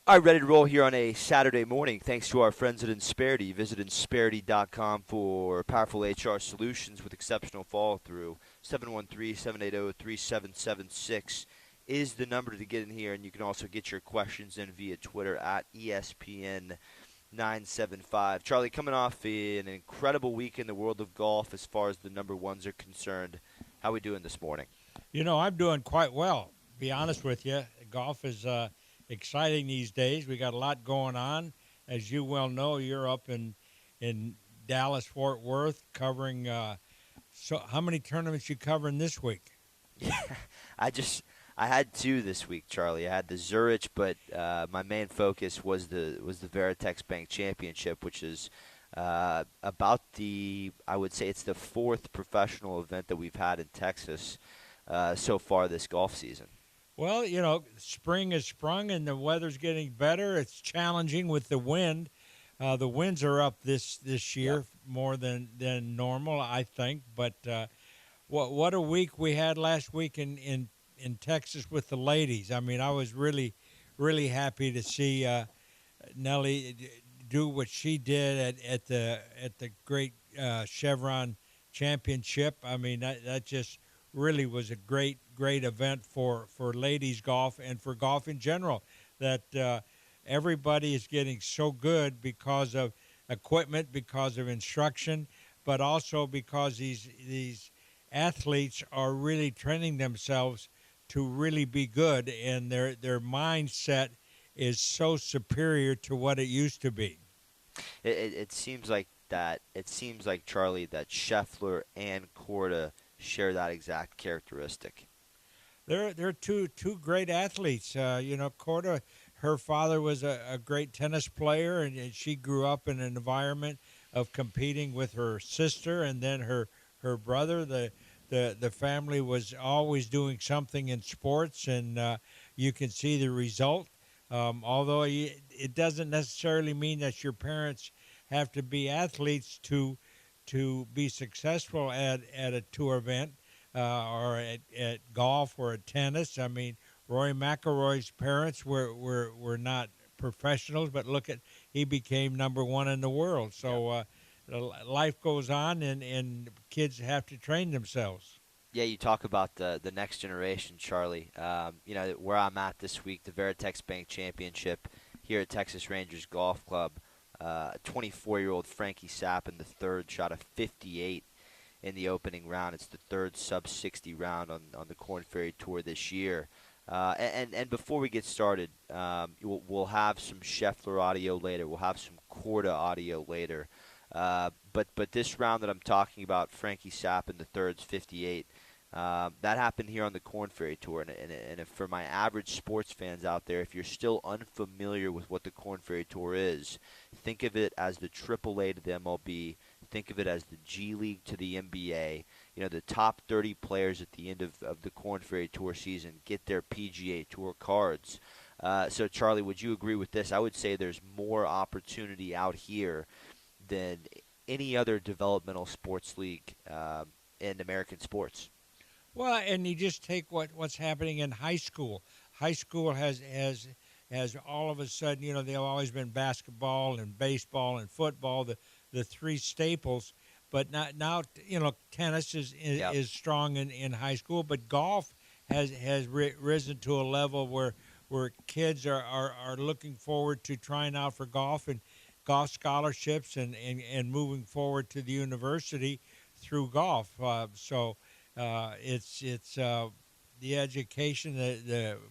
All right, ready to roll here on a Saturday morning. Thanks to our friends at Insperity. Visit Insperity.com for powerful HR solutions with exceptional follow through. 713-780-3776 is the number to get in here, and you can also get your questions in via Twitter at ESPN975. Charlie, coming off an incredible week in the world of golf as far as the number ones are concerned. How are we doing this morning? I'm doing quite well. Be honest with you, golf is exciting these days. We got a lot going on. As you well know, you're up in Dallas, Fort Worth, covering. So, how many tournaments you covering this week? Yeah, I just I had two this week, Charlie. I had the Zurich, but my main focus was the Veritex Bank Championship, which is about I would say it's the fourth professional event that we've had in Texas so far this golf season. Well, spring has sprung and the weather's getting better. It's challenging with the wind. The winds are up this year Yep. more than normal, I think. But what a week we had last week in Texas with the ladies. I mean, I was really happy to see Nelly do what she did at the great Chevron Championship. I mean, that just really was a great event for ladies golf and for golf in general. That everybody is getting so good because of equipment, because of instruction, but also because these athletes are really training themselves to really be good, and their mindset is so superior to what it used to be. It seems like that. It seems like Charlie that Scheffler and Korda share that exact characteristic. They're two great athletes. Korda, her father was a great tennis player, and she grew up in an environment of competing with her sister, and then her brother. The family was always doing something in sports, and you can see the result. Although it doesn't necessarily mean that your parents have to be athletes to be successful at a tour event or at golf or at tennis. I mean, Roy McIlroy's parents were not professionals, but look at he became number one in the world. Yeah. So life goes on, and kids have to train themselves. Yeah, you talk about the next generation, Charlie. Where I'm at this week, the Veritex Bank Championship here at Texas Rangers Golf Club. 24-year-old Frankie Sapp the third shot a 58 in the opening round. It's the third sub-60 round on the Korn Ferry Tour this year. And before we get started, we'll have some Scheffler audio later. We'll have some Korda audio later. But this round that I'm talking about, Frankie Sapp the third's 58, that happened here on the Korn Ferry Tour. And if for my average sports fans out there, if you're still unfamiliar with what the Korn Ferry Tour is, think of it as the AAA to the MLB. Think of it as the G League to the NBA. The top 30 players at the end of the Korn Ferry Tour season get their PGA Tour cards. So, Charlie, would you agree with this? I would say there's more opportunity out here than any other developmental sports league in American sports. Well, and you just take what's happening in high school. High school has all of a sudden, they've always been basketball and baseball and football, the three staples. But now, tennis Yep. is strong in high school, but golf has risen to a level where kids are looking forward to trying out for golf and golf scholarships and moving forward to the university through golf. It's the education.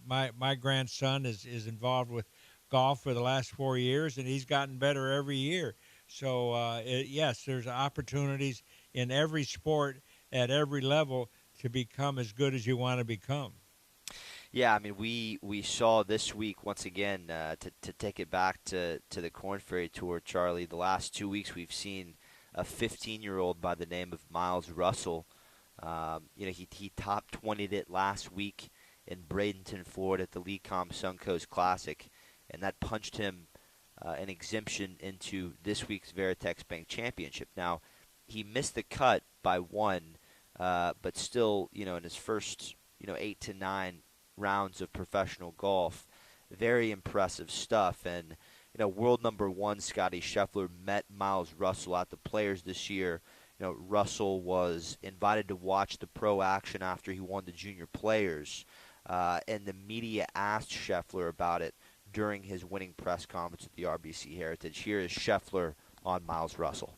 My grandson is involved with golf for the last 4 years, and he's gotten better every year. So yes, there's opportunities in every sport at every level to become as good as you want to become. Yeah, I mean, we saw this week once again to take it back to the Korn Ferry Tour, Charlie. The last 2 weeks we've seen a 15-year-old by the name of Miles Russell. He top 20'd it last week in Bradenton, Florida at the Lecom Suncoast Classic, and that punched him an exemption into this week's Veritex Bank Championship. Now, he missed the cut by one, but still, in his first, 8 to 9 rounds of professional golf, very impressive stuff. And world number one Scotty Scheffler met Miles Russell at the Players this year. Russell was invited to watch the pro action after he won the Junior Players, and the media asked Scheffler about it during his winning press conference at the RBC Heritage. Here is Scheffler on Miles Russell.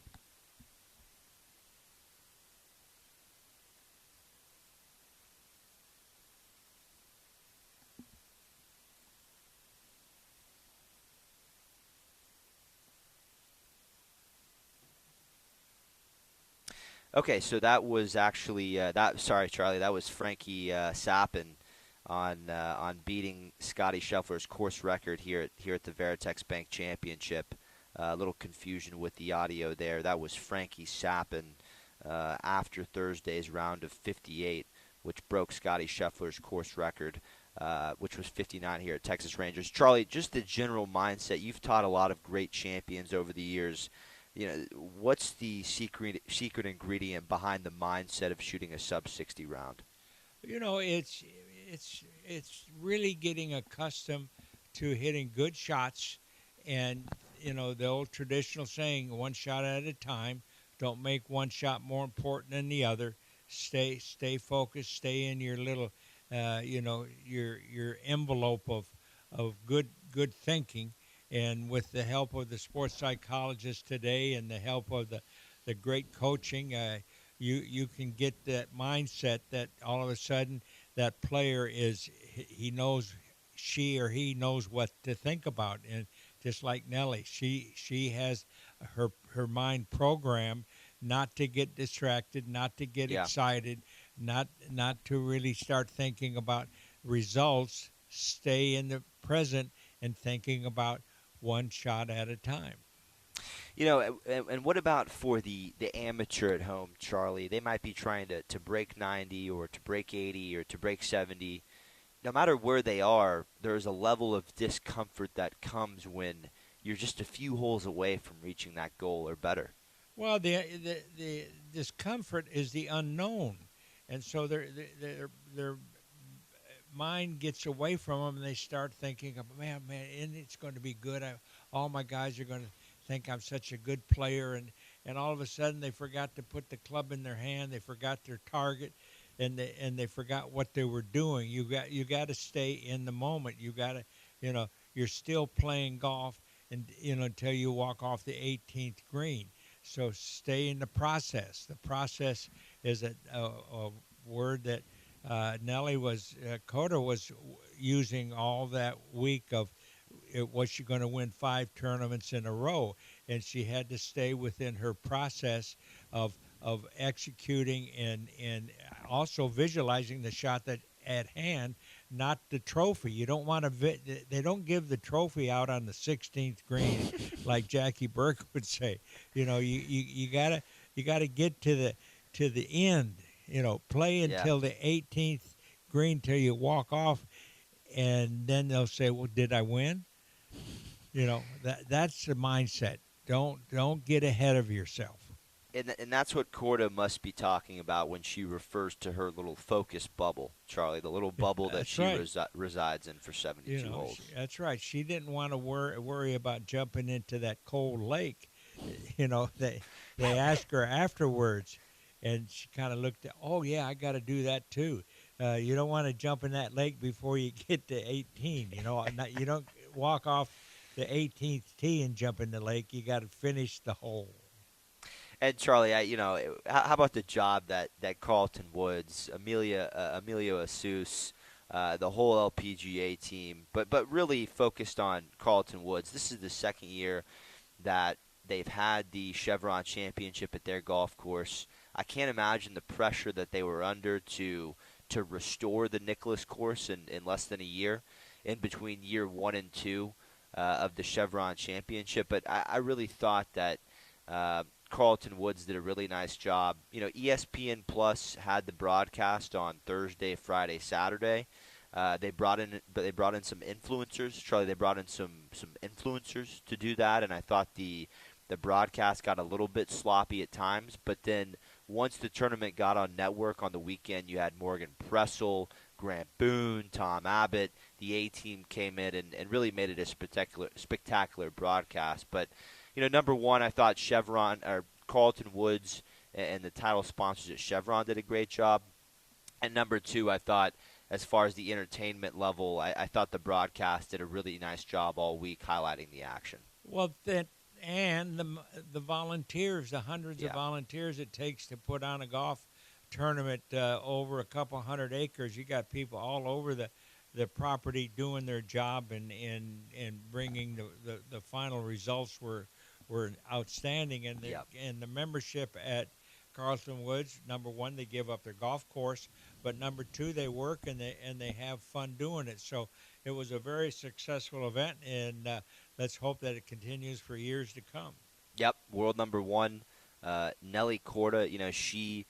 Okay, so that was actually Sorry, Charlie, that was Frankie Sappin on beating Scotty Scheffler's course record here at the Veritex Bank Championship. A little confusion with the audio there. That was Frankie Sappin after Thursday's round of 58, which broke Scotty Scheffler's course record, which was 59 here at Texas Rangers. Charlie, just the general mindset. You've taught a lot of great champions over the years. What's the secret ingredient behind the mindset of shooting a sub-60 round? It's really getting accustomed to hitting good shots, and the old traditional saying, one shot at a time. Don't make one shot more important than the other. Stay focused. Stay in your little, your envelope of good thinking. And with the help of the sports psychologist today and the help of the great coaching, you can get that mindset that all of a sudden that player he knows what to think about. And just like Nellie, she has her mind programmed not to get distracted, not to get excited, not to really start thinking about results. Stay in the present and thinking about one shot at a time. And what about for the amateur at home, Charlie? They might be trying to break 90 or to break 80 or to break 70. No matter where they are, there's a level of discomfort that comes when you're just a few holes away from reaching that goal or better. Well, the discomfort is the unknown, and so their mind gets away from them, and they start thinking, man, and it's going to be good. All my guys are going to think I'm such a good player, and all of a sudden they forgot to put the club in their hand. They forgot their target, and they forgot what they were doing. You got to stay in the moment. You got to, you're still playing golf, and until you walk off the 18th green. So stay in the process. The process is a word that Nellie Coda was using all that week of, was she going to win 5 tournaments in a row? And she had to stay within her process of executing and also visualizing the shot that at hand, not the trophy. You don't want to. They don't give the trophy out on the 16th green, like Jackie Burke would say. You gotta get to the end. Play until the 18th green till you walk off, and then they'll say, "Well, did I win?" That's the mindset. Don't get ahead of yourself. And that's what Corda must be talking about when she refers to her little focus bubble, Charlie, the little bubble that she resides in for 72 holes. That's right. She didn't want to worry about jumping into that cold lake. They asked her afterwards, and she kind of looked at, oh, yeah, I got to do that too. You don't want to jump in that lake before you get to 18. You don't walk off the 18th tee and jump in the lake. You got to finish the hole. And Charlie, how about the job that Carlton Woods, Emilio Asus, the whole LPGA team, but really focused on Carlton Woods. This is the second year that they've had the Chevron Championship at their golf course. I can't imagine the pressure that they were under to restore the Nicklaus course in less than a year, in between year 1 and 2 of the Chevron Championship. But I really thought that Carlton Woods did a really nice job. ESPN Plus had the broadcast on Thursday, Friday, Saturday. They brought in some influencers. Charlie, they brought in some influencers to do that, and I thought the broadcast got a little bit sloppy at times. But then once the tournament got on network on the weekend, you had Morgan Pressel, Grant Boone, Tom Abbott. the A team came in and really made it a spectacular broadcast. But number one, I thought Chevron or Carlton Woods and the title sponsors at Chevron did a great job. And number two, I thought as far as the entertainment level, I thought the broadcast did a really nice job all week highlighting the action. Well, and the volunteers, the hundreds of volunteers it takes to put on a golf tournament over a couple hundred acres. You got people all over the property doing their job and bringing the final results were outstanding. And the membership at Carlton Woods, number one, they give up their golf course, but number two, they work and they have fun doing it. So it was a very successful event, and let's hope that it continues for years to come. Yep, world number one, Nelly Korda.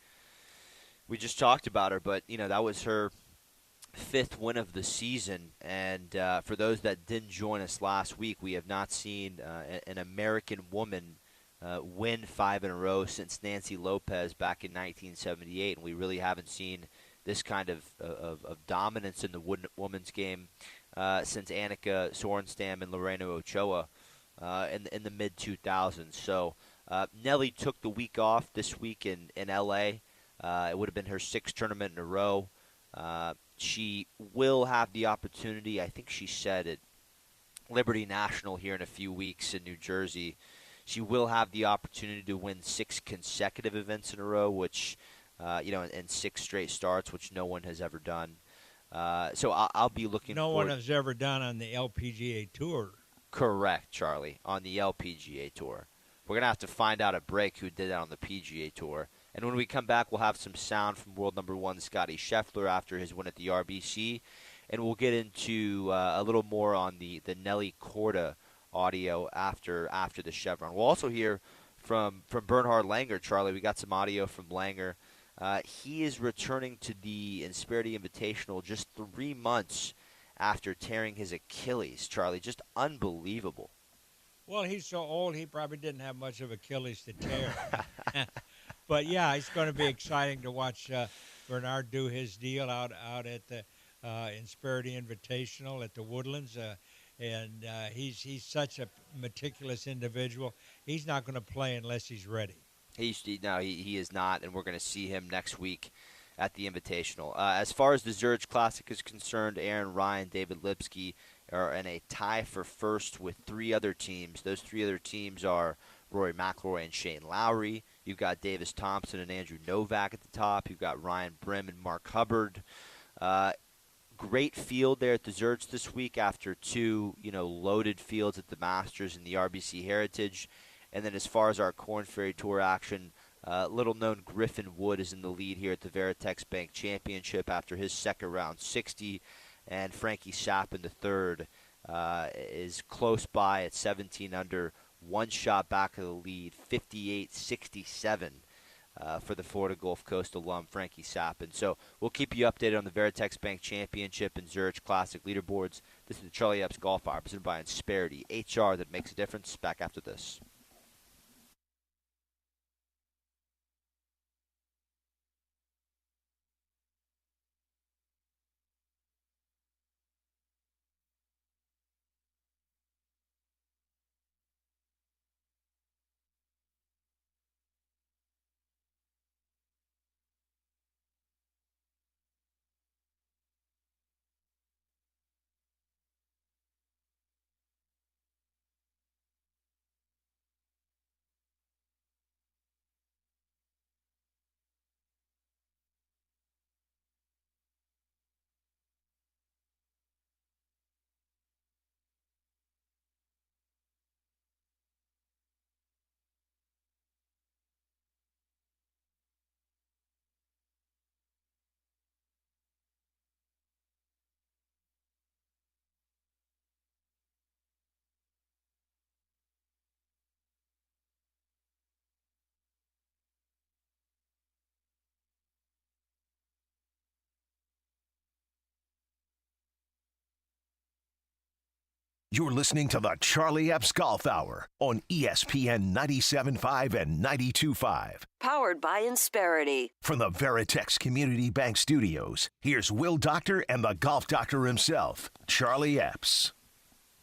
We just talked about her, but that was her fifth win of the season. And for those that didn't join us last week, we have not seen an American woman win 5 in a row since Nancy Lopez back in 1978, and we really haven't seen this kind of dominance in the women's game since Annika Sorenstam and Lorena Ochoa in the mid-2000s. So Nelly took the week off this week in L.A. It would have been her sixth tournament in a row. She will have the opportunity, I think she said at Liberty National here in a few weeks in New Jersey, she will have the opportunity to win 6 consecutive events in a row, which, and 6 straight starts, which no one has ever done. So I'll be looking No forward. one has ever done on the LPGA Tour. Correct, Charlie, on the LPGA Tour. We're going to have to find out at break who did that on the PGA Tour. And when we come back, we'll have some sound from world number one, Scotty Scheffler, after his win at the RBC. And we'll get into a little more on the Nelly Korda audio after the Chevron. We'll also hear from Bernhard Langer, Charlie. We got some audio from Langer. He is returning to the Insperity Invitational just 3 months after tearing his Achilles, Charlie. Just unbelievable. Well, he's so old, he probably didn't have much of Achilles to tear. But, yeah, it's going to be exciting to watch Bernard do his deal out at the Insperity Invitational at the Woodlands. And he's such a meticulous individual. He's not going to play unless he's ready. He is not, and we're going to see him next week at the Invitational. As far as the Zurich Classic is concerned, Aaron Ryan, David Lipsky are in a tie for first with 3 other teams. Those 3 other teams are Rory McIlroy and Shane Lowry. You've got Davis Thompson and Andrew Novak at the top. You've got Ryan Brim and Mark Hubbard. Great field there at the Zurich this week after 2, loaded fields at the Masters and the RBC Heritage. And then as far as our Korn Ferry Tour action, little-known Griffin Wood is in the lead here at the Veritex Bank Championship after his second round 60. And Frankie Sapp in the third is close by at 17 under, 1 shot back of the lead, 58-67 for the Florida Gulf Coast alum, Frankie Sapp. And so we'll keep you updated on the Veritex Bank Championship and Zurich Classic leaderboards. This is the Charlie Epps Golf Hour, presented by Insperity, HR that makes a difference. Back after this. You're listening to the Charlie Epps Golf Hour on ESPN 97.5 and 92.5. Powered by Insperity. From the Veritex Community Bank Studios, here's Will Doctor and the Golf Doctor himself, Charlie Epps.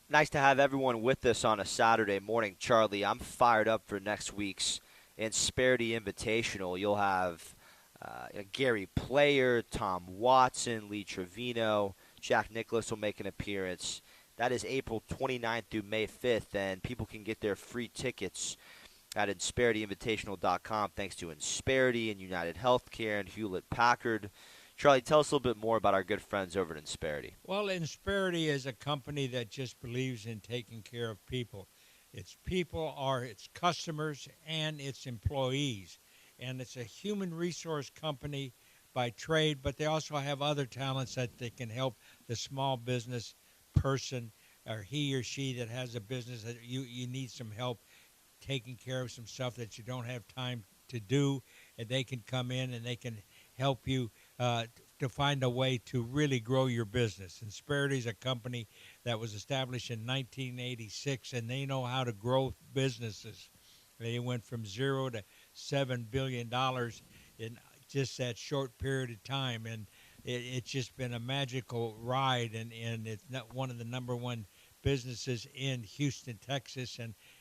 Nice to have everyone with us on a Saturday morning, Charlie. I'm fired up for next week's Insperity Invitational. You'll have Gary Player, Tom Watson, Lee Trevino, Jack Nicklaus will make an appearance. That is April 29th through May 5th, and people can get their free tickets at InsperityInvitational.com thanks to Insperity and United Healthcare and Hewlett-Packard. Charlie, tell us a little bit more about our good friends over at Insperity. Well, Insperity is a company that just believes in taking care of people. Its people are its customers and its employees. And it's a human resource company by trade, but they also have other talents that they can help the small business person or he or she that has a business that you need some help taking care of some stuff that you don't have time to do, and they can come in and they can help you to find a way to really grow your business. Insperity is a company that was established in 1986, and they know how to grow businesses. They went from $0 to $7 billion in just that short period of time, and it's just been a magical ride, and it's not one of the number one businesses in Houston, Texas,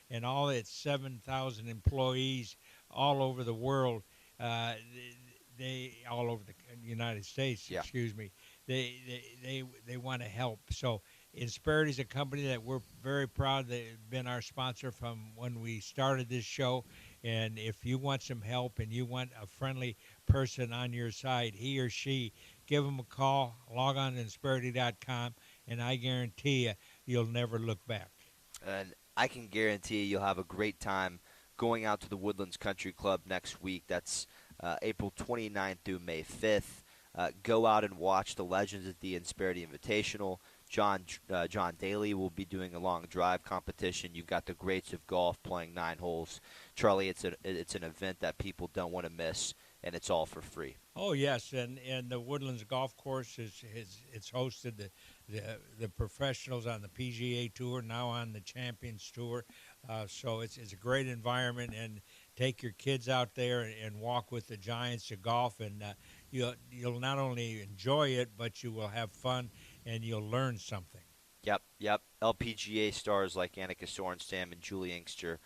and all its 7,000 employees all over the world, they all over the United States, Yeah. excuse me, they want to help. So Insperity is a company that we're very proud they've been our sponsor from when we started this show. And if you want some help and you want a friendly person on your side, he or she, give them a call, log on to Insperity.com, and I guarantee you'll never look back. And I can guarantee you'll have a great time going out to the Woodlands Country Club next week. That's April 29th through May 5th. Go out and watch the legends at the Insperity Invitational. John Daly will be doing a long drive competition. You've got the greats of golf playing 9 holes. Charlie, it's an event that people don't want to miss, and it's all for free. Oh yes, and the Woodlands Golf Course it's hosted the professionals on the PGA Tour, now on the Champions Tour. So it's a great environment, and take your kids out there and walk with the giants of golf, and you'll not only enjoy it, but you will have fun and you'll learn something. Yep. LPGA stars like Annika Sorenstam and Julie Inkster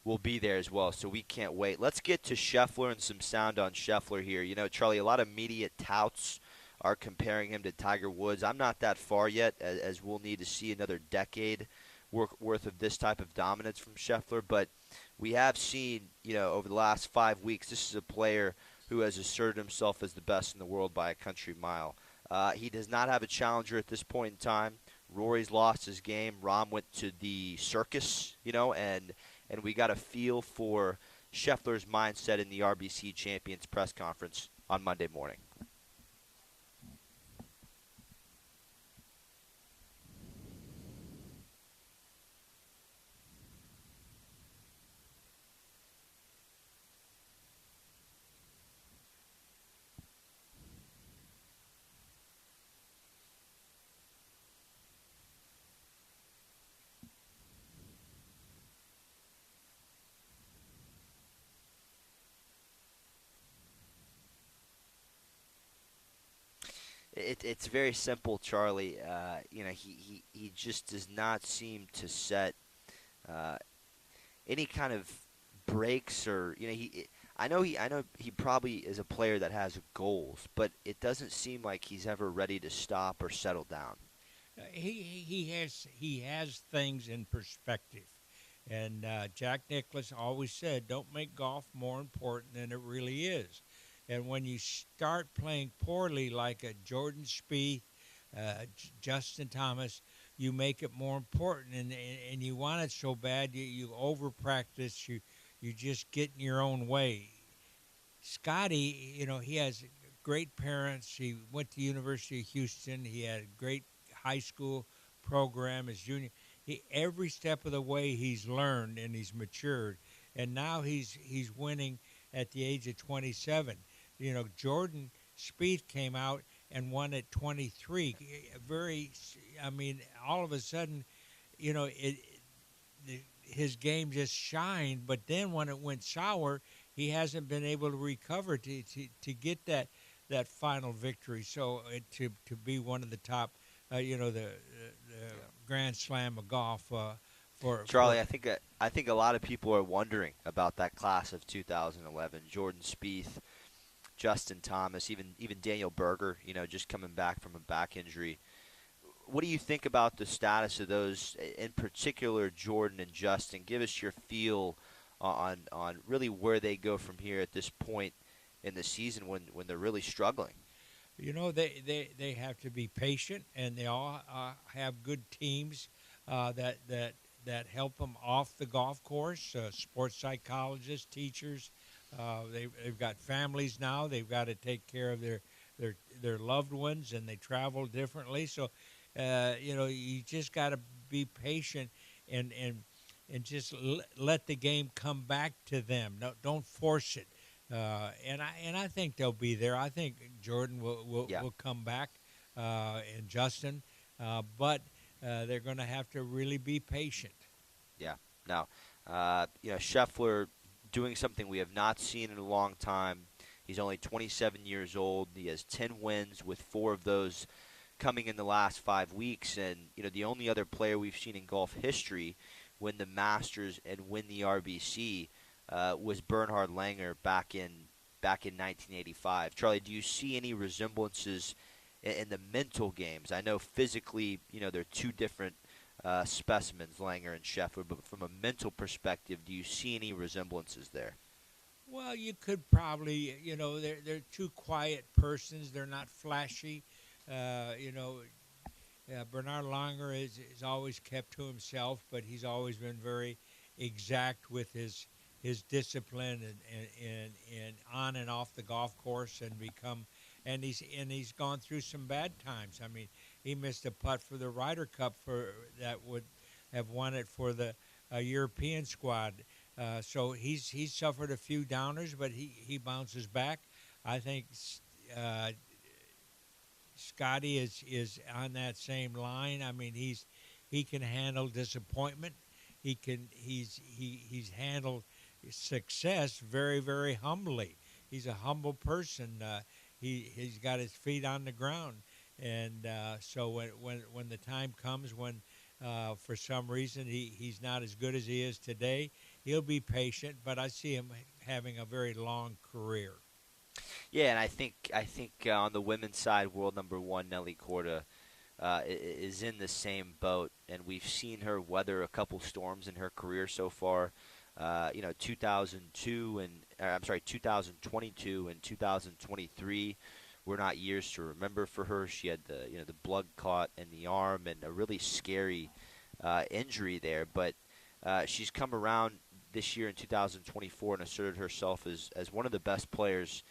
will be there as well, so we can't wait. Let's get to Scheffler and some sound on Scheffler here. You know, Charlie, a lot of media touts are comparing him to Tiger Woods. I'm not that far yet, as we'll need to see another decade worth of this type of dominance from Scheffler, but we have seen, over the last 5 weeks, this is a player who has asserted himself as the best in the world by a country mile. He does not have a challenger at this point in time. Rory's lost his game. Rahm went to the circus, and we got a feel for Scheffler's mindset in the RBC Champions press conference on Monday morning. It's very simple, Charlie. He just does not seem to set any kind of breaks or I know he probably is a player that has goals, but it doesn't seem like he's ever ready to stop or settle down. He has things in perspective, and Jack Nicklaus always said, "Don't make golf more important than it really is." And when you start playing poorly like a Jordan Spieth, Justin Thomas, you make it more important, and you want it so bad you over practice, you just get in your own way. Scotty, he has great parents. He went to University of Houston. He had a great high school program as junior. Every step of the way he's learned and he's matured, and now he's winning at the age of 27. Jordan Spieth came out and won at 23. All of a sudden, his game just shined. But then when it went sour, he hasn't been able to recover to get that final victory. So to be one of the top, the Yeah. Grand Slam of golf Charlie, I think a lot of people are wondering about that class of 2011. Jordan Spieth, Justin Thomas, even Daniel Berger, just coming back from a back injury. What do you think about the status of those, in particular Jordan and Justin? Give us your feel on really where they go from here at this point in the season when they're really struggling. They have to be patient, and they all have good teams that help them off the golf course. Sports psychologists, teachers. They've got families now. They've got to take care of their loved ones, and they travel differently. So, you just got to be patient and just let the game come back to them. No, don't force it. And I think they'll be there. I think Jordan will come back, and Justin, but they're going to have to really be patient. Yeah. Now, Scheffler doing something we have not seen in a long time. He's only 27 years old. He has 10 wins, with 4 of those coming in the last 5 weeks. And the only other player we've seen in golf history win the Masters and win the RBC was Bernhard Langer back in 1985. Charlie, do you see any resemblances in the mental games? I know physically, they're two different specimens, Langer and Scheffler, but from a mental perspective, do you see any resemblances there? Well, you could probably, they're two quiet persons. They're not flashy. Bernard Langer is always kept to himself, but he's always been very exact with his discipline and on and off the golf course, and he's gone through some bad times. I mean, he missed a putt for the Ryder Cup that would have won it for the European squad. So he's suffered a few downers, but he bounces back. I think Scotty is on that same line. I mean, he can handle disappointment. He's handled success very, very humbly. He's a humble person. He's got his feet on the ground, and so when the time comes when for some reason he's not as good as he is today, he'll be patient. But I see him having a very long career. Yeah, and I think on the women's side, world number 1 Nelly Korda is in the same boat, and we've seen her weather a couple storms in her career so far. 2022 and 2023 were not years to remember for her. She had the blood clot in the arm and a really scary injury there, but she's come around this year in 2024 and asserted herself as one of the best players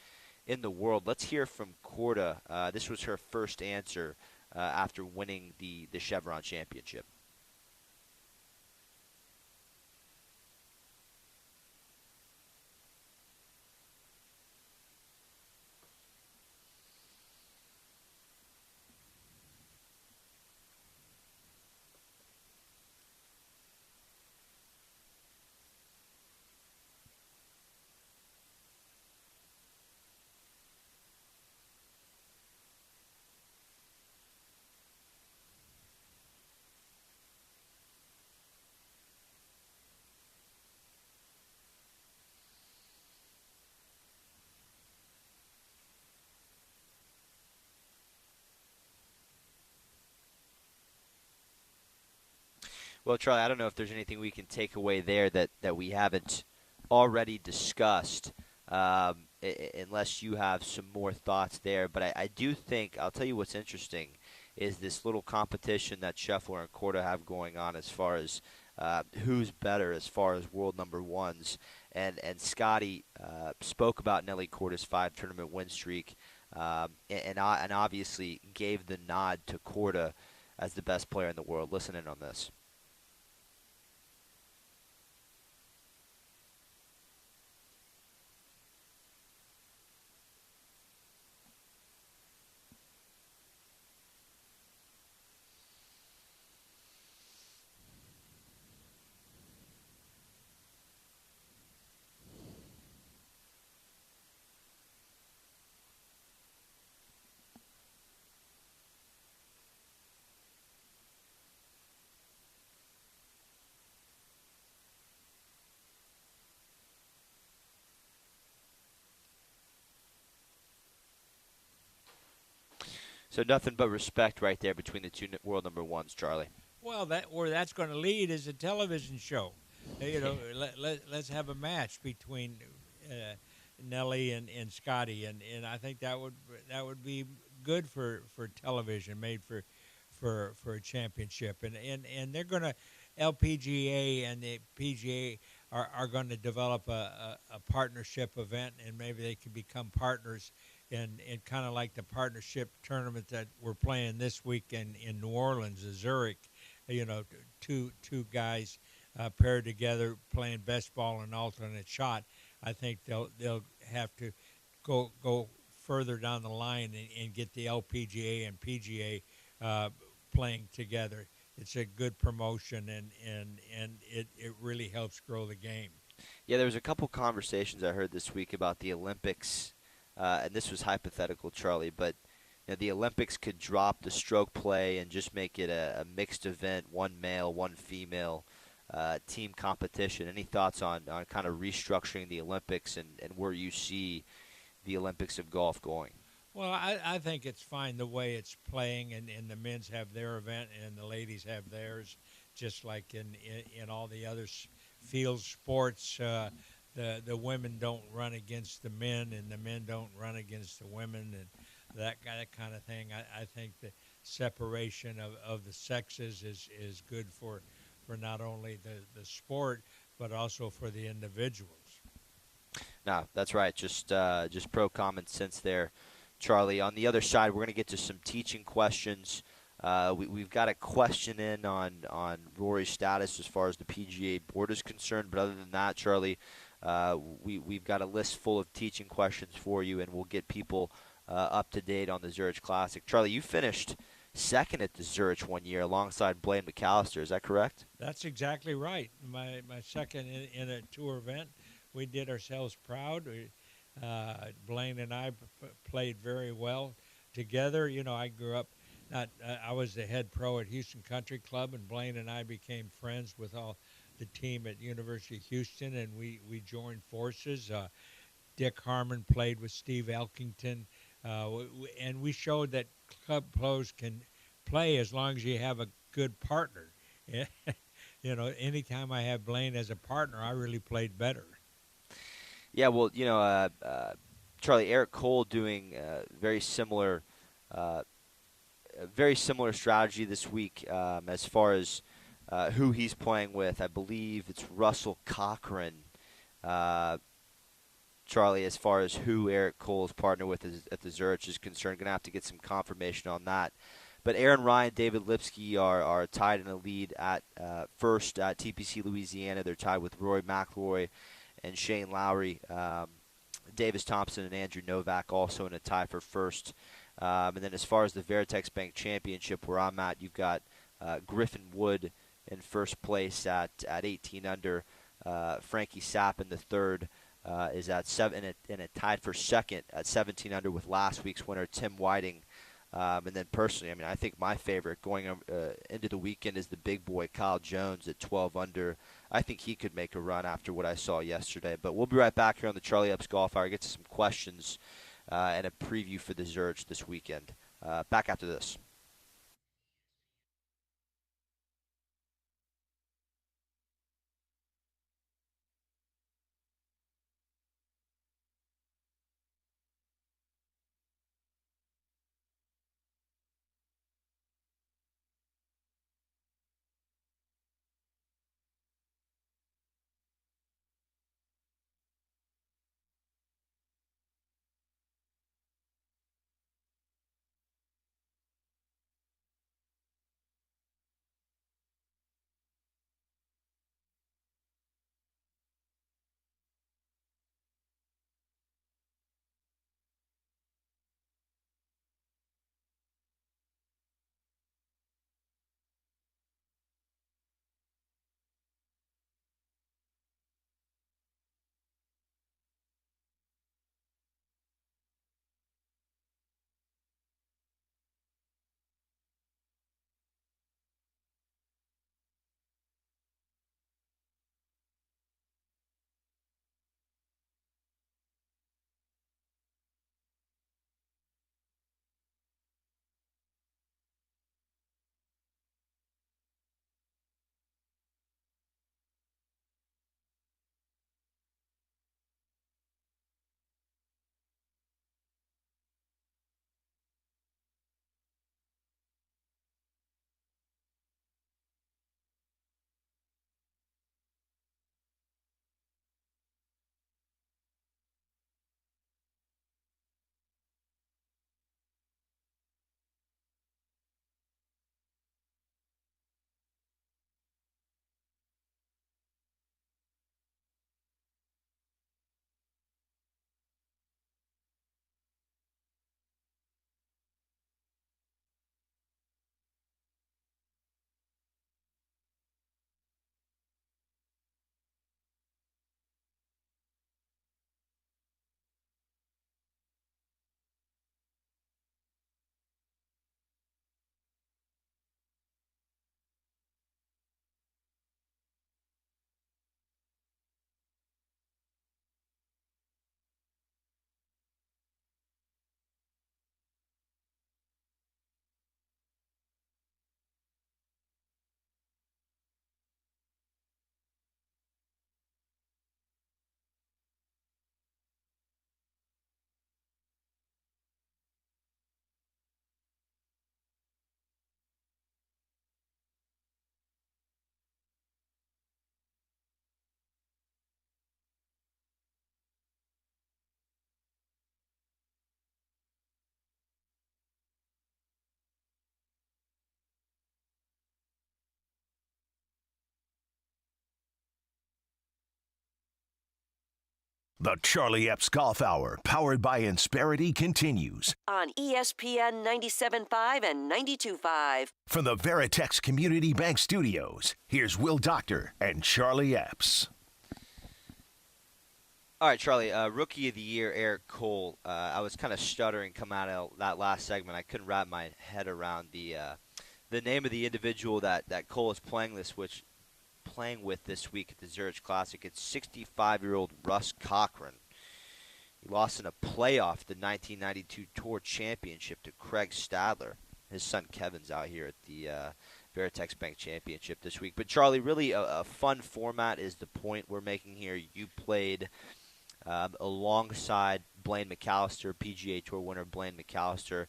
in the world. Let's hear from Korda. This was her first answer after winning the Chevron Championship. Well, Charlie, I don't know if there's anything we can take away there that we haven't already discussed, unless you have some more thoughts there. But I do think, I'll tell you what's interesting, is this little competition that Scheffler and Korda have going on as far as who's better as far as world number ones. And Scotty spoke about Nelly Korda's 5-tournament win streak, and obviously gave the nod to Korda as the best player in the world. Listen in on this. So nothing but respect right there between the two world number ones, Charlie. Well, that where that's going to lead is a television show. Let's have a match between Nelly and Scotty, and I think that would be good for television, made for a championship, and they're going to LPGA and the PGA are going to develop a partnership event, and maybe they can become partners in kind of like the partnership tournament that we're playing this week in New Orleans, Zurich. Two guys paired together playing best ball and alternate shot. I think they'll have to go further down the line and get the LPGA and PGA playing together. It's a good promotion, and it really helps grow the game. Yeah, there was a couple conversations I heard this week about the Olympics, and this was hypothetical, Charlie, but the Olympics could drop the stroke play and just make it a mixed event, one male, one female team competition. Any thoughts on kind of restructuring the Olympics and where you see the Olympics of golf going? Well, I think it's fine the way it's playing, and the men's have their event and the ladies have theirs, just like in all the other field sports. The women don't run against the men, and the men don't run against the women, and that kind of thing. I think the separation of the sexes is good for not only the sport, but also for the individuals. No, that's right. Just pro common sense there, Charlie. On the other side, we're going to get to some teaching questions. We've got a question in on Rory's status as far as the PGA board is concerned. But other than that, Charlie, we've got a list full of teaching questions for you, and we'll get people up to date on the Zurich Classic. Charlie, you finished second at the Zurich one year alongside Blaine McAllister. Is that correct? That's exactly right. My second in a tour event. We did ourselves proud. Blaine and I played very well together. I grew up. I was the head pro at Houston Country Club, and Blaine and I became friends with all the team at University of Houston, and we joined forces. Dick Harmon played with Steve Elkington, and we showed that club pros can play as long as you have a good partner. Anytime I have Blaine as a partner, I really played better. Yeah, well, Charlie, Eric Cole doing very similar strategy this week as far as who he's playing with. I believe it's Russell Cochran, Charlie, as far as who Eric Cole's partner with at the Zurich is concerned. Going to have to get some confirmation on that. But Aaron Ryan, David Lipsky are tied in the lead at first at TPC Louisiana. They're tied with Rory McIlroy and Shane Lowry. Davis Thompson and Andrew Novak also in a tie for first. And then as far as the Veritex Bank Championship, where I'm at, you've got Griffin Wood in first place at 18 under. Frankie Sapp in the third is at 7 and a tied for second at 17 under with last week's winner Tim Whiting. And then personally, I think my favorite going into the weekend is the big boy Kyle Jones at 12 under. I think he could make a run after what I saw yesterday. But we'll be right back here on the Charlie Epps Golf Hour. Get to some questions and a preview for the Zurich this weekend. Back after this. The Charlie Epps Golf Hour, powered by Insperity, continues On ESPN 97.5 and 92.5. from the Veritex Community Bank Studios. Here's Will Doctor and Charlie Epps. All right, Charlie, Rookie of the Year, Eric Cole. I was kind of stuttering coming out of that last segment. I couldn't wrap my head around the name of the individual that Cole is playing with this week at the Zurich Classic. It's 65-year-old Russ Cochran. He lost in a playoff the 1992 Tour Championship to Craig Stadler. His son Kevin's out here at the Veritex Bank Championship this week. But, Charlie, really a fun format is the point we're making here. You played alongside Blaine McAllister, PGA Tour winner Blaine McAllister,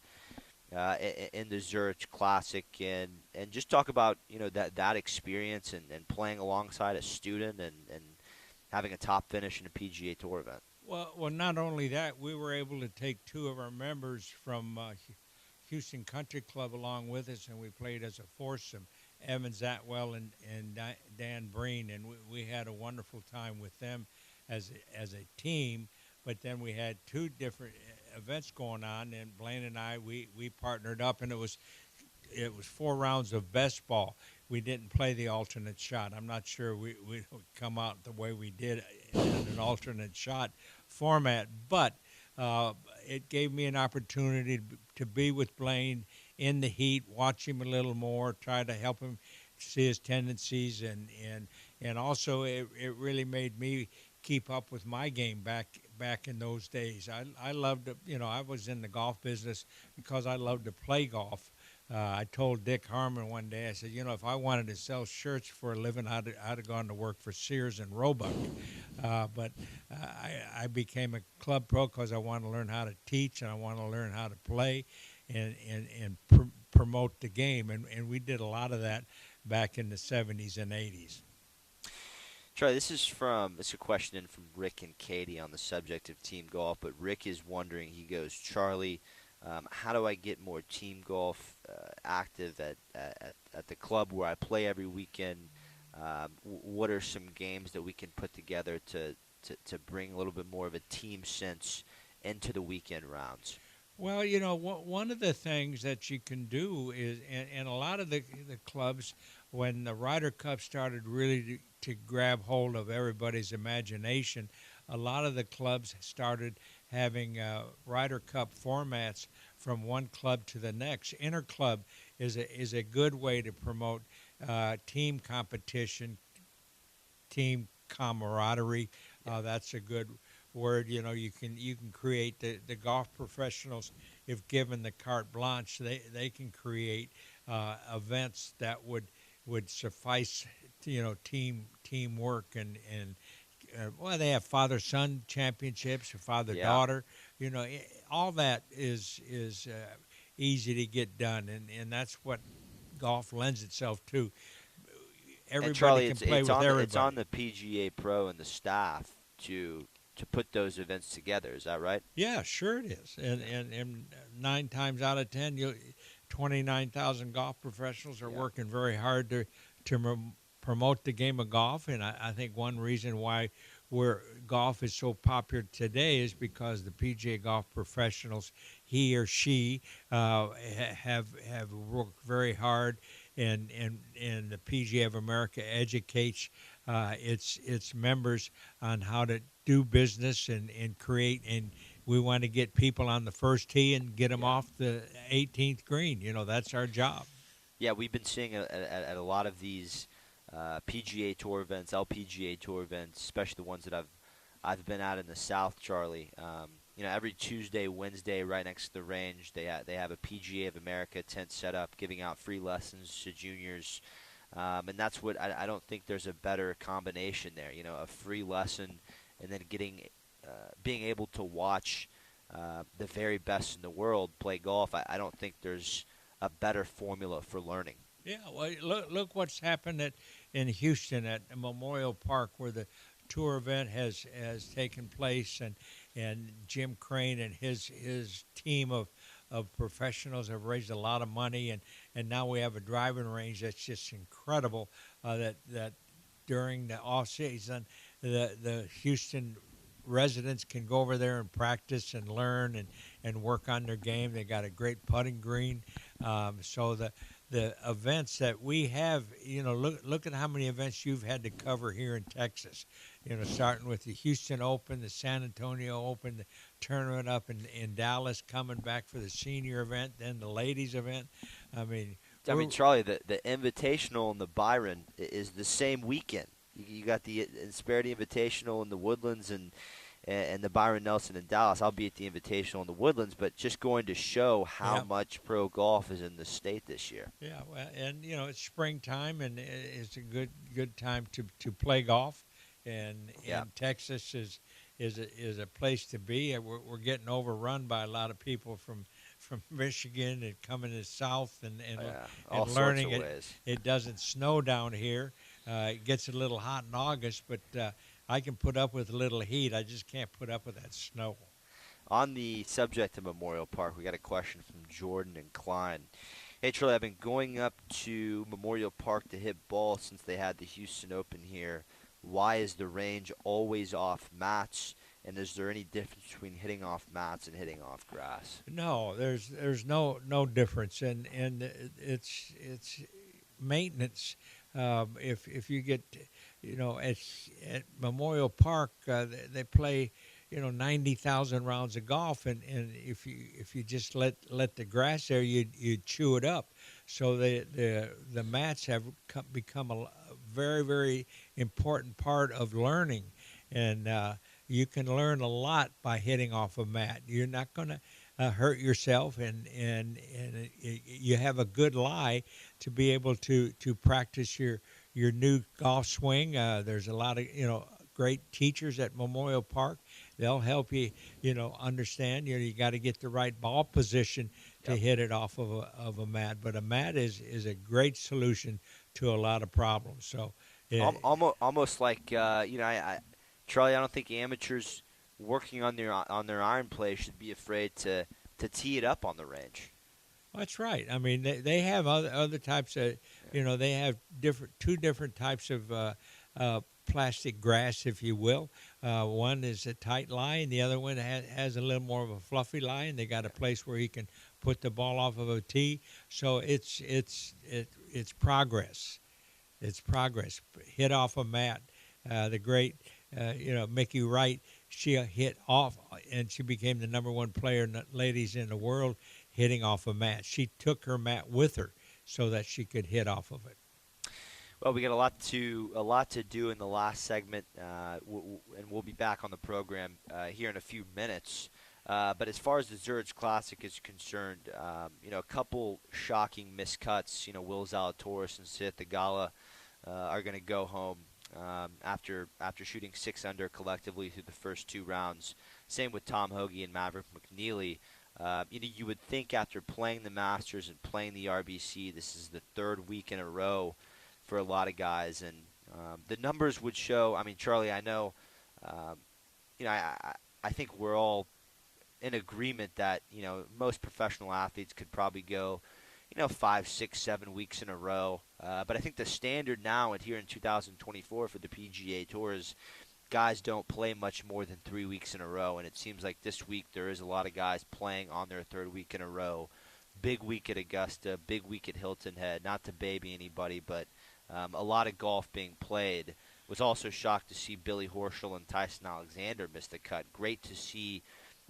in the Zurich Classic, and just talk about that experience and playing alongside a student and having a top finish in a PGA Tour event. Well, not only that, we were able to take two of our members from Houston Country Club along with us, and we played as a foursome, Evan Zatwell and Dan Breen, and we had a wonderful time with them as a team. But then we had two different events going on, and Blaine and I, we partnered up, and it was 4 rounds of best ball. We didn't play the alternate shot. I'm not sure we would come out the way we did in an alternate shot format, but it gave me an opportunity to be with Blaine in the heat, watch him a little more, try to help him see his tendencies, and also it really made me keep up with my game back in those days. I loved to, I was in the golf business because I loved to play golf. I told Dick Harmon one day, I said, if I wanted to sell shirts for a living, I'd have gone to work for Sears and Roebuck. But I became a club pro because I wanted to learn how to teach and I wanted to learn how to play and promote the game. And we did a lot of that back in the 70s and 80s. Charlie, this is a question in from Rick and Katie on the subject of team golf, but Rick is wondering, he goes, Charlie, how do I get more team golf active at the club where I play every weekend? What are some games that we can put together to bring a little bit more of a team sense into the weekend rounds? Well, one of the things that you can do is, and a lot of the clubs, when the Ryder Cup started really to grab hold of everybody's imagination, a lot of the clubs started having Ryder Cup formats from one club to the next. Interclub is a good way to promote team competition, team camaraderie. That's a good word. You can create the golf professionals, if given the carte blanche, they can create events that would suffice teamwork and they have father-son championships or father-daughter. All that is easy to get done, and that's what golf lends itself to. Everybody Charlie, can play with everybody. It's on the PGA Pro and the staff to put those events together. Is that right? Yeah, sure it is. And 9 times out of 10, 29,000 golf professionals are working very hard to promote the game of golf. And I think one reason why golf is so popular today is because the PGA golf professionals, he or she, have worked very hard, and the PGA of America educates its members on how to do business and create, and we want to get people on the first tee and get them off the 18th green. That's our job. Yeah, we've been seeing at a lot of these PGA Tour events, LPGA Tour events, especially the ones that I've been at in the South, Charlie. Every Tuesday, Wednesday, right next to the range, they have a PGA of America tent set up, giving out free lessons to juniors, and that's what I don't think there's a better combination there. A free lesson, and then being able to watch the very best in the world play golf. I don't think there's a better formula for learning. Yeah, well, look what's happened in Houston at Memorial Park, where the tour event has taken place, and Jim Crane and his team of professionals have raised a lot of money, and now we have a driving range that's just incredible. That during the off season, the Houston residents can go over there and practice and learn and work on their game. They got a great putting green. So the events that we have, look at how many events you've had to cover here in Texas. Starting with the Houston Open, the San Antonio Open, the tournament up in Dallas, coming back for the senior event, then the ladies event. I mean, Charlie, the Invitational and the Byron is the same weekend. You got the Insperity Invitational in the Woodlands and the Byron Nelson in Dallas. I'll be at the Invitational in the Woodlands, but just going to show how much pro golf is in the state this year. Yeah, well, and it's springtime, and it's a good time to play golf, and Texas is a place to be. We're getting overrun by a lot of people from Michigan and coming to the south and learning it doesn't snow down here. It gets a little hot in August, but I can put up with a little heat. I just can't put up with that snow. On the subject of Memorial Park, we got a question from Jordan and Klein. Hey, Charlie, I've been going up to Memorial Park to hit balls since they had the Houston Open here. Why is the range always off mats? And is there any difference between hitting off mats and hitting off grass? No, there's no difference, and it's maintenance. If you get, at Memorial Park, they play, 90,000 rounds of golf, and if you just let the grass there, you'd chew it up. So the mats have become a very, very important part of learning, and you can learn a lot by hitting off a mat. You're not going to hurt yourself, and you have a good lie to be able to practice your new golf swing. There's a lot of great teachers at Memorial Park. They'll help you understand. You got to get the right ball position to hit it off of a mat. But a mat is a great solution to a lot of problems. So almost like Charlie, I don't think amateurs working on their iron play should be afraid to tee it up on the range. That's right. I mean, they have other types of, they have two different types of plastic grass, if you will. One is a tight lie, and the other one has a little more of a fluffy lie, and they got a place where you can put the ball off of a tee. So it's progress. It's progress. Hit off a mat. The great, Mickey Wright, she hit off, and she became the number one player, ladies, in the world, hitting off a mat. She took her mat with her so that she could hit off of it. Well, we got a lot to do in the last segment, and we'll be back on the program here in a few minutes. But as far as the Zurich Classic is concerned, a couple shocking miscuts. Will Zalatoris and Seth Theegala are going to go home after shooting 6 under collectively through the first 2 rounds. Same with Tom Hoge and Maverick McNeely. You would think after playing the Masters and playing the RBC, this is the 3rd week in a row for a lot of guys, and the numbers would show. I mean, Charlie, I know, I think we're all in agreement that most professional athletes could probably go 5, 6, 7 weeks in a row. But I think the standard now and here in 2024 for the PGA Tour is guys don't play much more than 3 weeks in a row. And it seems like this week there is a lot of guys playing on their 3rd week in a row. Big week at Augusta, big week at Hilton Head. Not to baby anybody, but a lot of golf being played. Was also shocked to see Billy Horschel and Tyson Alexander miss the cut. Great to see.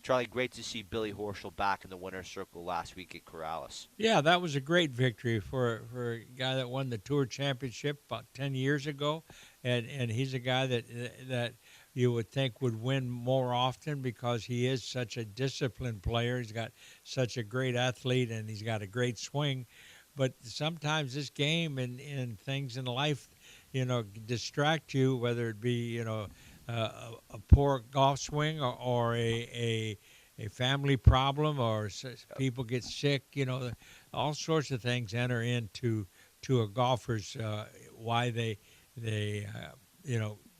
Charlie, great to see Billy Horschel back in the winner's circle last week at Corrales. Yeah, that was a great victory for a guy that won the Tour Championship about 10 years ago, and he's a guy that you would think would win more often because he is such a disciplined player. He's got such a great athlete, and he's got a great swing. But sometimes this game and things in life, distract you, whether it be, a poor golf swing or a family problem or people get sick, all sorts of things enter into a golfer's why they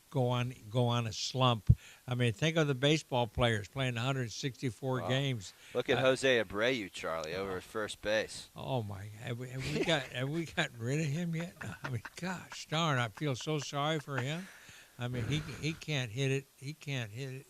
go on a slump. I mean, think of the baseball players playing 164 games. Look at Jose Abreu, Charlie, over at first base. Oh my! Have we gotten rid of him yet? I mean, gosh darn! I feel so sorry for him. I mean, he can't hit it. He can't hit it.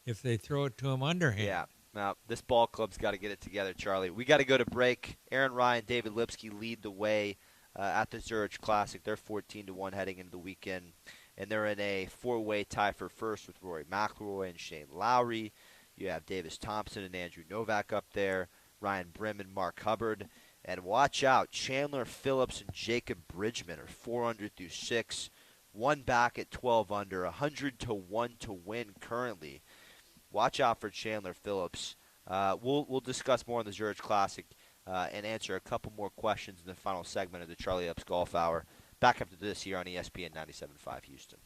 if they throw it to him underhand. Yeah. Now, this ball club's got to get it together, Charlie. We got to go to break. Aaron Ryan, David Lipsky lead the way at the Zurich Classic. They're 14-1 heading into the weekend, and they're in a four-way tie for first with Rory McIlroy and Shane Lowry. You have Davis Thompson and Andrew Novak up there, Ryan Brim and Mark Hubbard. And watch out, Chandler Phillips and Jacob Bridgman are 4 under through 6, one back at 12 under, 100-1 to win currently. Watch out for Chandler Phillips. We'll discuss more on the Zurich Classic and answer a couple more questions in the final segment of the Charlie Epps Golf Hour. Back after this here on ESPN 97.5 Houston.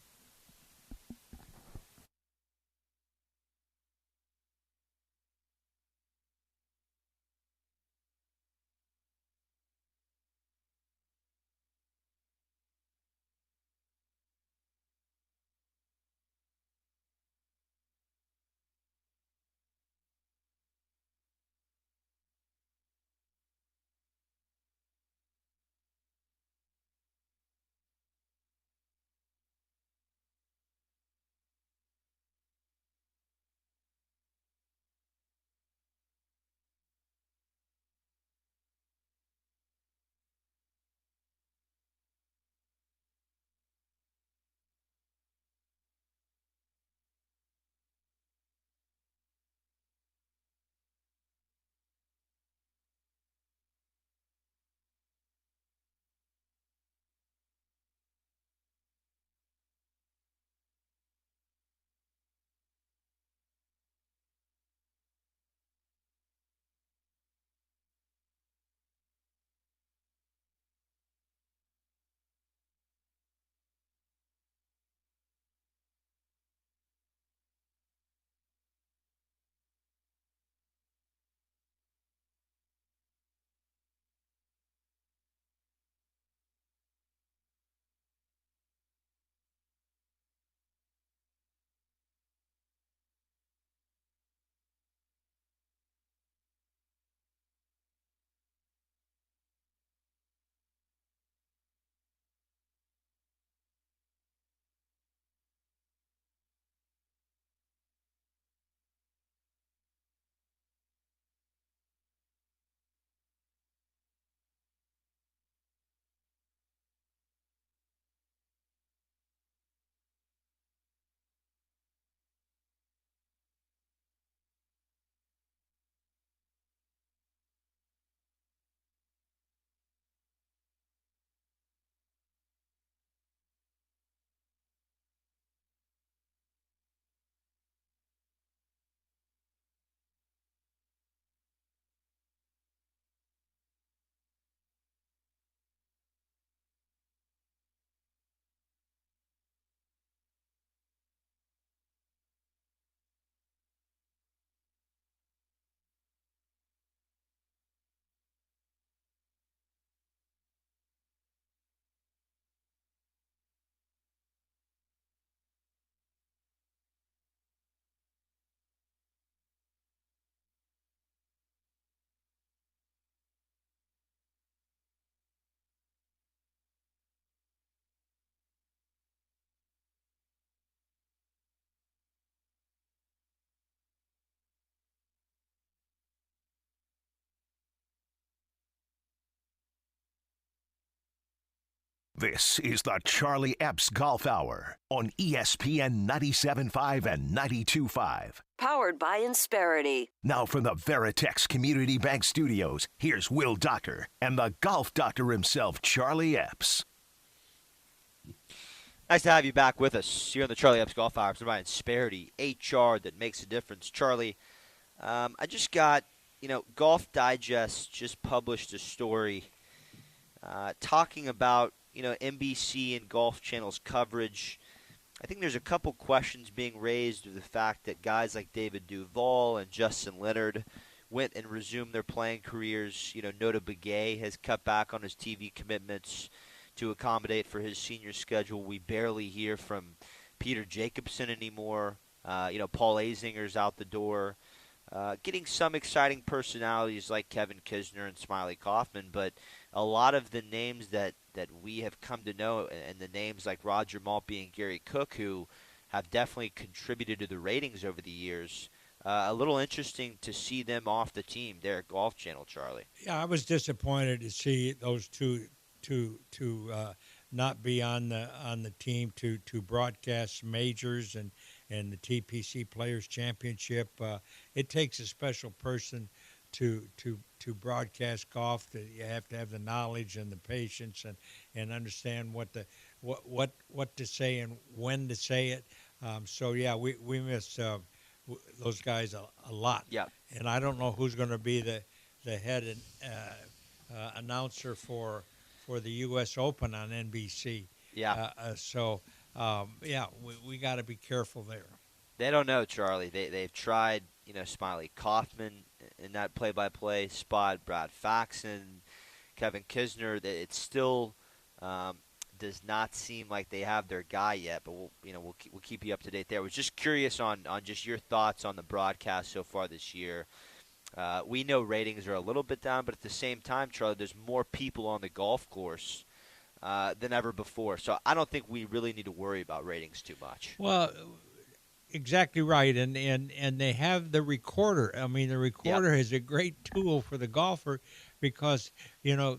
This is the Charlie Epps Golf Hour on ESPN 97.5 and 92.5. Powered by Insperity. Now from the Veritex Community Bank Studios, here's Will Doctor and the Golf Doctor himself, Charlie Epps. Nice to have you back with us here on the Charlie Epps Golf Hour, presented by Insperity, HR that makes a difference. Charlie, I just got, Golf Digest just published a story talking about, NBC and Golf Channel's coverage. I think there's a couple questions being raised of the fact that guys like David Duval and Justin Leonard went and resumed their playing careers. Nota Begay has cut back on his TV commitments to accommodate for his senior schedule. We barely hear from Peter Jacobsen anymore. Paul Azinger's out the door. Getting some exciting personalities like Kevin Kisner and Smiley Kaufman, but a lot of the names that we have come to know, and the names like Roger Maltby and Gary Cook, who have definitely contributed to the ratings over the years. A little interesting to see them off the team there at Golf Channel, Charlie. Yeah, I was disappointed to see those two not be on the team to broadcast majors and the TPC Players Championship. It takes a special person to broadcast golf. That you have to have the knowledge and the patience and understand what to say and when to say it. So yeah, we miss those guys a lot. Yeah. And I don't know who's going to be the head announcer for the U.S. Open on NBC. Yeah. Yeah, we got to be careful there. They don't know, Charlie. They've tried, Smiley Kaufman in that play-by-play spot, Brad Faxon, Kevin Kisner. It still does not seem like they have their guy yet. But we'll keep you up to date there. I was just curious on just your thoughts on the broadcast so far this year. We know ratings are a little bit down, but at the same time, Charlie, there's more people on the golf course than ever before. So I don't think we really need to worry about ratings too much. Well, exactly right, and they have the recorder. I mean, the recorder is a great tool for the golfer because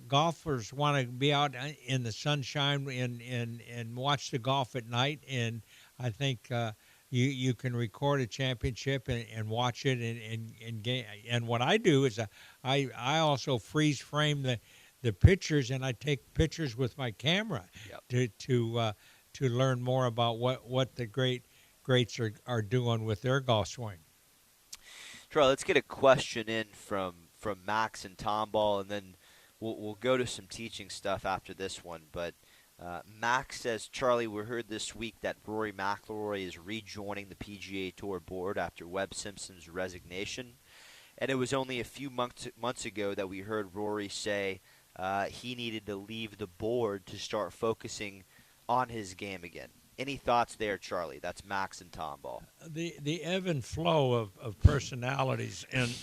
golfers want to be out in the sunshine and watch the golf at night, and I think you can record a championship and watch it and what I do is I also freeze frame the pictures, and I take pictures with my camera to learn more about what the greats are doing with their golf swing. Charlie, let's get a question in from Max and Tomball, and then we'll go to some teaching stuff after this one. But Max says, Charlie, we heard this week that Rory McIlroy is rejoining the PGA Tour board after Webb Simpson's resignation. And it was only a few months ago that we heard Rory say he needed to leave the board to start focusing on his game again. Any thoughts there, Charlie? That's Max and Tomball. The ebb and flow of personalities, and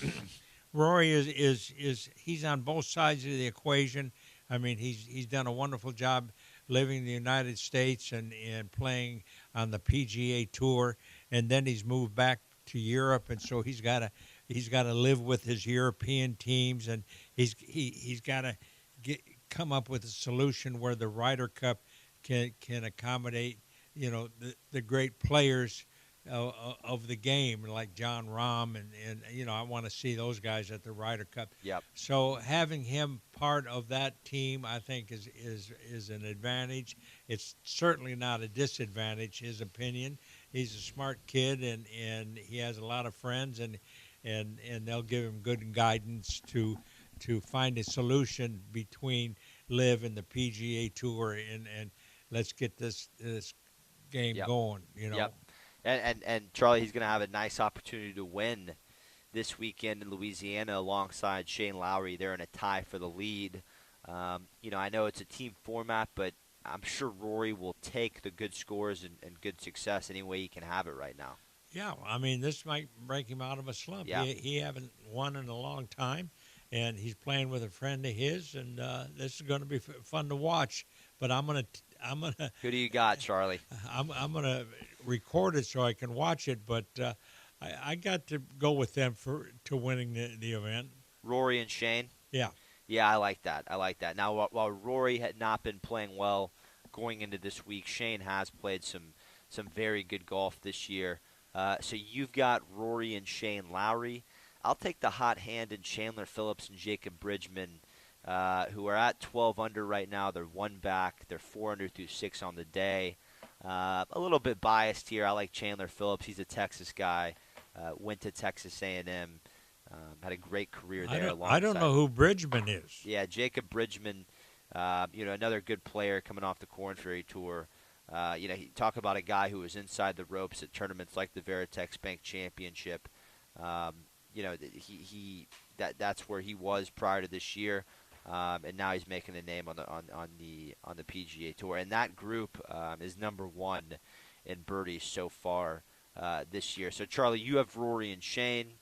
Rory is he's on both sides of the equation. I mean, he's done a wonderful job living in the United States and playing on the PGA Tour, and then he's moved back to Europe, and so he's got to live with his European teams, and he's got to come up with a solution where the Ryder Cup can accommodate the great players of the game like John Rahm and I want to see those guys at the Ryder Cup. Yep. So having him part of that team, I think is an advantage. It's certainly not a disadvantage. His opinion. He's a smart kid and he has a lot of friends and they'll give him good guidance to find a solution between LIV and the PGA Tour and let's get this game going. Yep. And Charlie, he's going to have a nice opportunity to win this weekend in Louisiana alongside Shane Lowry. They're in a tie for the lead. I know it's a team format, but I'm sure Rory will take the good scores and good success any way he can have it right now. Yeah, I mean, this might break him out of a slump. Yeah. He haven't won in a long time, and he's playing with a friend of his, and this is going to be fun to watch. But I'm gonna. Who do you got, Charlie? I'm gonna record it so I can watch it, but I got to go with them to winning the event. Rory and Shane. Yeah. Yeah, I like that. Now, while Rory had not been playing well going into this week, Shane has played some very good golf this year. So you've got Rory and Shane Lowry. I'll take the hot hand in Chandler Phillips and Jacob Bridgman, who are at 12 under right now. They're one back. They're 4 under through 6 on the day. A little bit biased here. I like Chandler Phillips. He's a Texas guy. Went to Texas A&M. Had a great career there. I don't know who Bridgman is. Yeah, Jacob Bridgman, another good player coming off the Korn Ferry Tour. He talk about a guy who was inside the ropes at tournaments like the Veritex Bank Championship. That's where he was prior to this year, and now he's making a name on the PGA Tour. And that group is number 1 in birdies so far this year. So Charlie, you have Rory and Shane.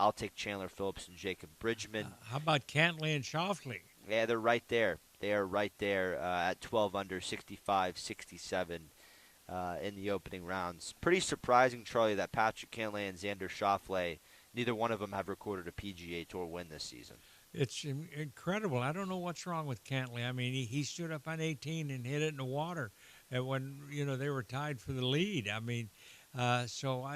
I'll take Chandler Phillips and Jacob Bridgman. How about Cantley and Schauffele? Yeah, they're right there. They are right there at 12 under, 65, 67 in the opening rounds. Pretty surprising, Charlie, that Patrick Cantlay and Xander Schauffele, neither one of them have recorded a PGA Tour win this season. It's incredible. I don't know what's wrong with Cantlay. I mean, he stood up on 18 and hit it in the water, and when they were tied for the lead. I mean, so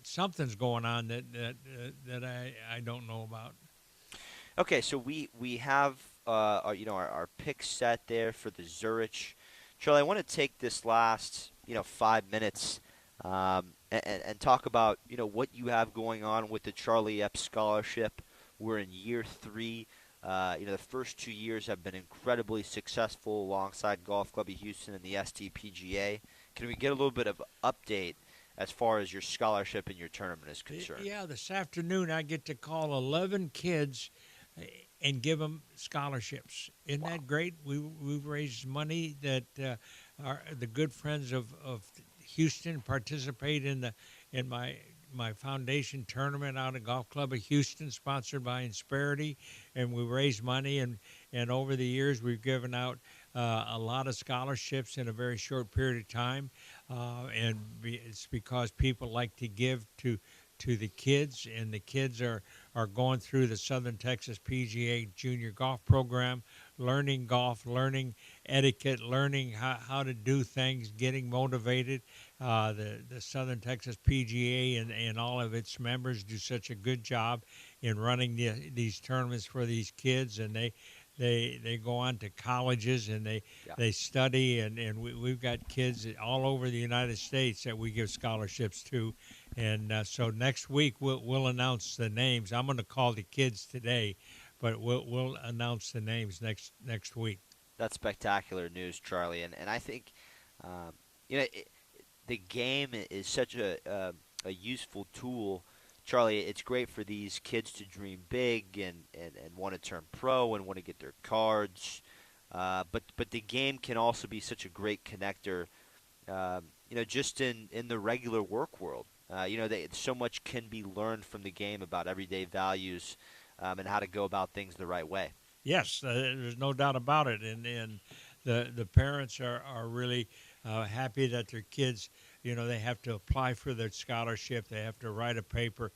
something's going on that I don't know about. Okay, so we have our pick set there for the Zurich. Charlie, I want to take this last 5 minutes and talk about what you have going on with the Charlie Epps Scholarship. We're in year 3. The first 2 years have been incredibly successful alongside Golf Club of Houston and the STPGA. Can we get a little bit of update as far as your scholarship and your tournament is concerned? Yeah, this afternoon I get to call 11 kids and give them scholarships. Isn't that great? We've raised money that the good friends of Houston participate in my foundation tournament out at Golf Club of Houston, sponsored by Insperity, and we raised money, and over the years we've given out a lot of scholarships in a very short period of time, and it's because people like to give to the kids, and the kids are going through the Southern Texas PGA Junior Golf Program, learning golf, learning etiquette, learning how to do things, getting motivated. The Southern Texas PGA and all of its members do such a good job in running these tournaments for these kids, and they go on to colleges and they study, and we've got kids all over the United States that we give scholarships to, and so next week we'll announce the names. I'm going to call the kids today, but we'll announce the names next week. That's spectacular news, Charlie, and I think the game is such a useful tool. Charlie, it's great for these kids to dream big and want to turn pro and want to get their cards. But the game can also be such a great connector, just in the regular work world. So much can be learned from the game about everyday values and how to go about things the right way. Yes, there's no doubt about it. And the parents are really happy that their kids, they have to apply for their scholarship. They have to write a paper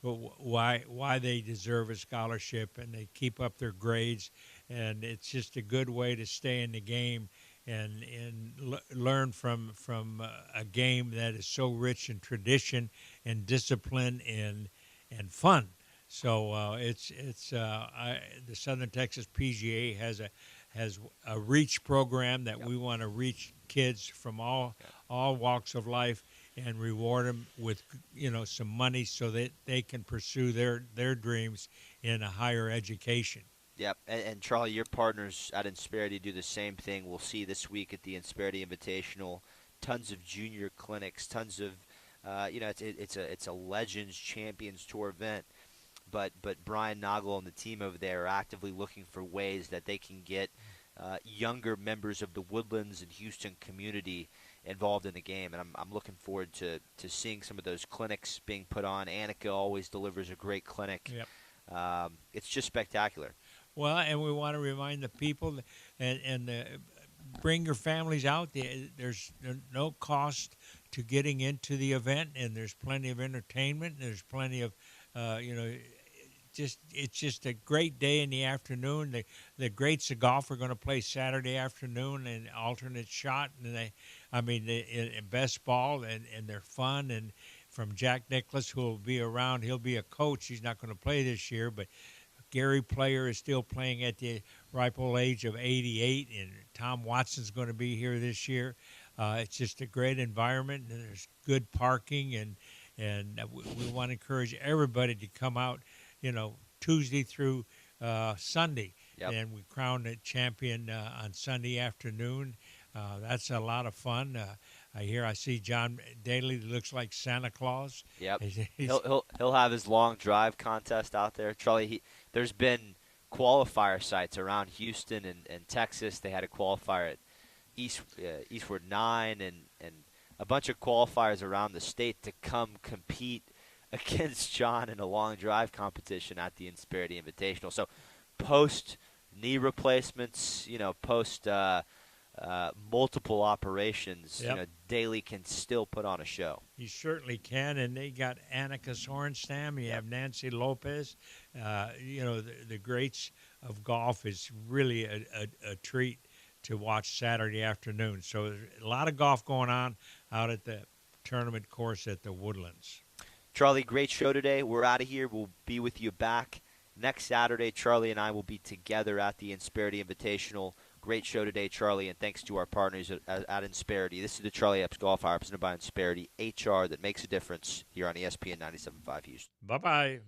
why they deserve a scholarship, and they keep up their grades. And it's just a good way to stay in the game and learn from a game that is so rich in tradition and discipline and fun. So the Southern Texas PGA has a reach program that we want to reach kids from all walks of life and reward them with some money so that they can pursue their dreams in a higher education. Yep, and Charlie, your partners at Insperity do the same thing. We'll see this week at the Insperity Invitational, tons of junior clinics, tons of it's a Legends Champions Tour event. But Brian Nagel and the team over there are actively looking for ways that they can get younger members of the Woodlands and Houston community involved in the game. And I'm looking forward to seeing some of those clinics being put on. Annika always delivers a great clinic. Yep. It's just spectacular. Well, and we want to remind the people and bring your families out. There's no cost to getting into the event, and there's plenty of entertainment. There's plenty of it's just a great day in the afternoon. The greats of golf are going to play Saturday afternoon and alternate shot, and best ball, and they're fun. And from Jack Nicklaus, who will be around, he'll be a coach. He's not going to play this year, but Gary Player is still playing at the ripe old age of 88, and Tom Watson's going to be here this year. It's just a great environment, and there's good parking, and we want to encourage everybody to come out, Tuesday through Sunday. Yep. And we crown a champion on Sunday afternoon. That's a lot of fun. I see John Daly looks like Santa Claus. Yep. He'll have his long drive contest out there. Charlie, there's been qualifier sites around Houston and Texas. They had a qualifier at Eastward 9 and a bunch of qualifiers around the state to come compete against John in a long drive competition at the Insperity Invitational. So post knee replacements, post multiple operations, Yep. daily can still put on a show. You certainly can, and they got Annika Sorenstam. You have Nancy Lopez. The greats of golf is really a treat to watch Saturday afternoon. So there's a lot of golf going on out at the tournament course at the Woodlands. Charlie, great show today. We're out of here. We'll be with you back next Saturday. Charlie and I will be together at the Insperity Invitational. Great show today, Charlie, and thanks to our partners at Insperity. This is the Charlie Epps Golf Hour presented by Insperity, HR that makes a difference here on ESPN 97.5 Houston. Bye-bye.